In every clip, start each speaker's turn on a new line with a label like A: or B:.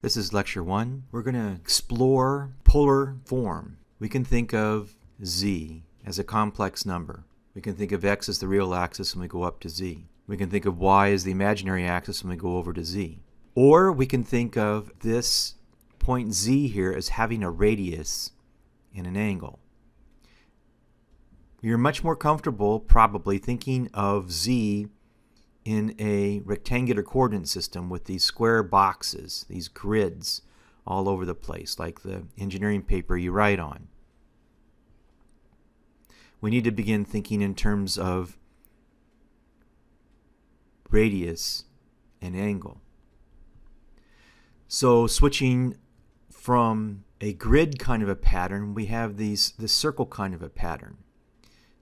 A: This is lecture 1. We're going to explore polar form. We can think of z as a complex number. We can think of x as the real axis when we go up to z. We can think of y as the imaginary axis when we go over to z. Or we can think of this point z here as having a radius and an angle. You're much more comfortable probably thinking of z in a rectangular coordinate system with these square boxes, these grids all over the place, like the engineering paper you write on. We need to begin thinking in terms of radius and angle. So switching from a grid kind of a pattern, we have this circle kind of a pattern.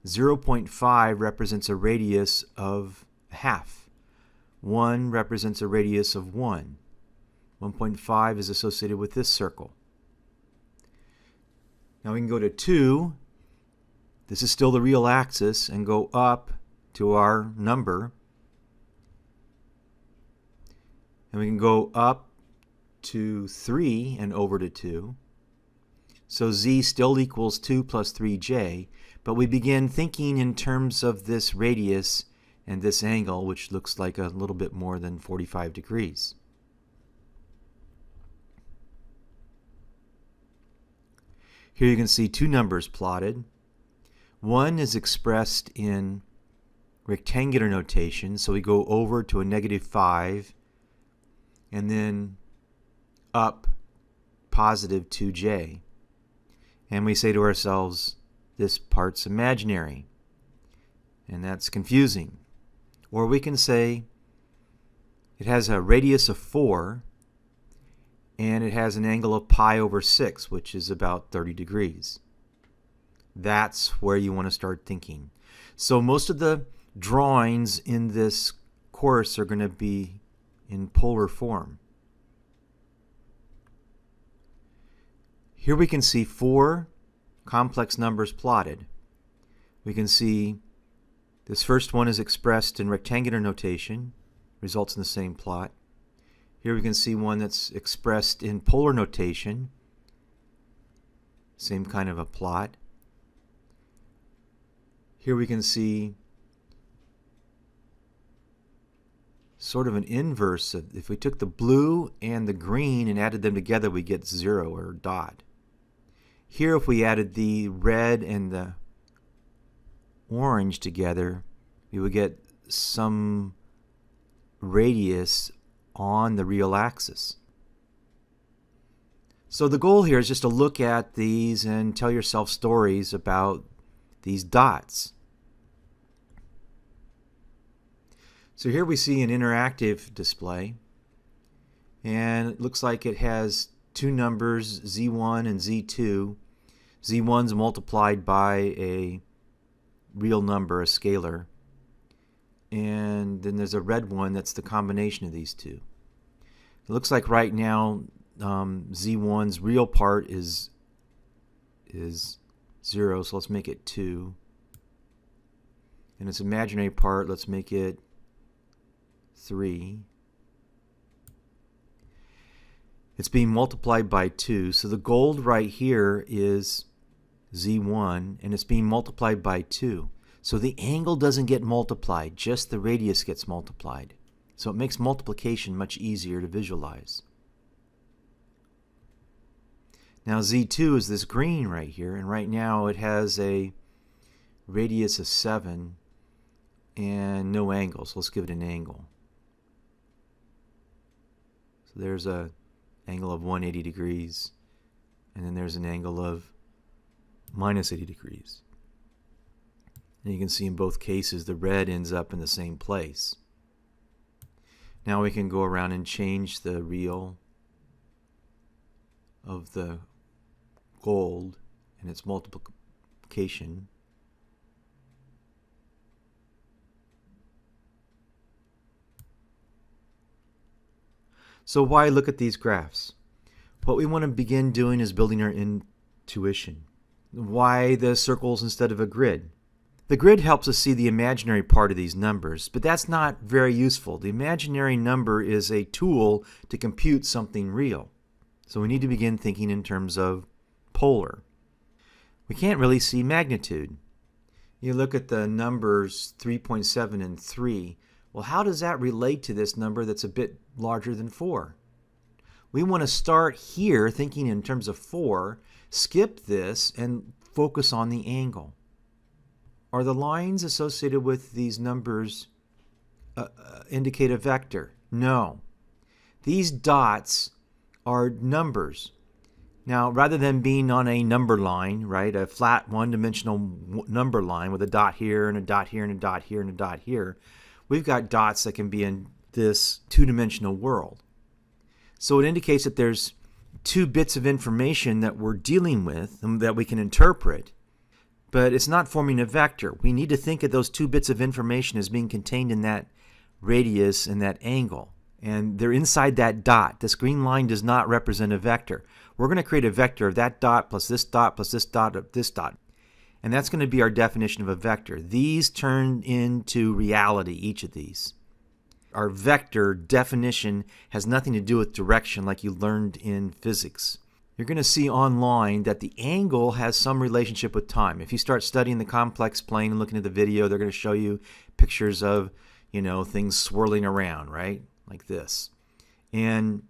A: 0.5 represents a radius of half. 1 represents a radius of 1. 1.5 is associated with this circle. Now we can go to 2. This is still the real axis, and go up to our number. And we can go up to 3 and over to 2. So z still equals 2 plus 3j, but we begin thinking in terms of this radius and this angle, which looks like a little bit more than 45 degrees. Here you can see two numbers plotted. One is expressed in rectangular notation, so we go over to a -5 and then up positive 2j. And we say to ourselves, this part's imaginary. And that's confusing. Or we can say it has a radius of 4 and it has an angle of pi over 6, which is about 30 degrees. That's where you want to start thinking. So most of the drawings in this course are going to be in polar form. Here we can see 4 complex numbers plotted. We can see this first one is expressed in rectangular notation, results in the same plot. Here we can see one that's expressed in polar notation, same kind of a plot. Here we can see sort of an inverse of, if we took the blue and the green and added them together, we get 0 or dot. Here if we added the red and the orange together, we would get some radius on the real axis. So the goal here is just to look at these and tell yourself stories about these dots. So here we see an interactive display, and it looks like it has two numbers, z1 and z2. z1's multiplied by a real number, a scalar, and then there's a red one that's the combination of these two. It looks like right now z1's real part is 0, so let's make it 2, and its imaginary part, let's make it 3. It's being multiplied by 2, so the gold right here is z1, and it's being multiplied by 2. So the angle doesn't get multiplied, just the radius gets multiplied. So it makes multiplication much easier to visualize. Now z2 is this green right here, and right now it has a radius of 7 and no angle, so let's give it an angle. So there's a angle of 180 degrees, and then there's an angle of -80 degrees. And you can see in both cases the red ends up in the same place. Now we can go around and change the real of the gold and its multiplication. So why look at these graphs? What we want to begin doing is building our intuition. Why the circles instead of a grid? The grid helps us see the imaginary part of these numbers, but that's not very useful. The imaginary number is a tool to compute something real. So we need to begin thinking in terms of polar. We can't really see magnitude. You look at the numbers 3.7 and 3. Well, how does that relate to this number that's a bit larger than 4? We want to start here thinking in terms of 4, skip this, and focus on the angle. Are the lines associated with these numbers indicate a vector? No. These dots are numbers. Now, rather than being on a number line, right, a flat one-dimensional number line with a dot here and a dot here and a dot here and a dot here, we've got dots that can be in this two-dimensional world. So it indicates that there's 2 bits of information that we're dealing with and that we can interpret, but it's not forming a vector. We need to think of those 2 bits of information as being contained in that radius and that angle. And they're inside that dot. This green line does not represent a vector. We're going to create a vector of that dot plus this dot plus this dot of this dot. And that's going to be our definition of a vector. These turn into reality, each of these. Our vector definition has nothing to do with direction like you learned in physics. You're going to see online that the angle has some relationship with time. If you start studying the complex plane and looking at the video, they're going to show you pictures of, things swirling around, right? Like this. And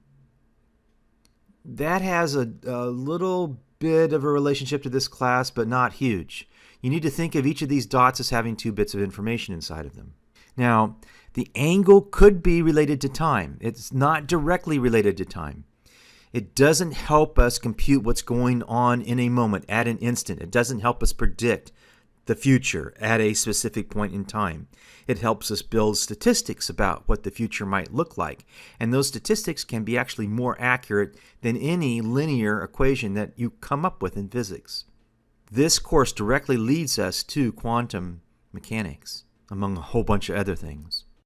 A: that has a little bit of a relationship to this class, but not huge. You need to think of each of these dots as having 2 bits of information inside of them. Now, the angle could be related to time. It's not directly related to time. It doesn't help us compute what's going on in a moment, at an instant. It doesn't help us predict the future at a specific point in time. It helps us build statistics about what the future might look like. And those statistics can be actually more accurate than any linear equation that you come up with in physics. This course directly leads us to quantum mechanics, among a whole bunch of other things.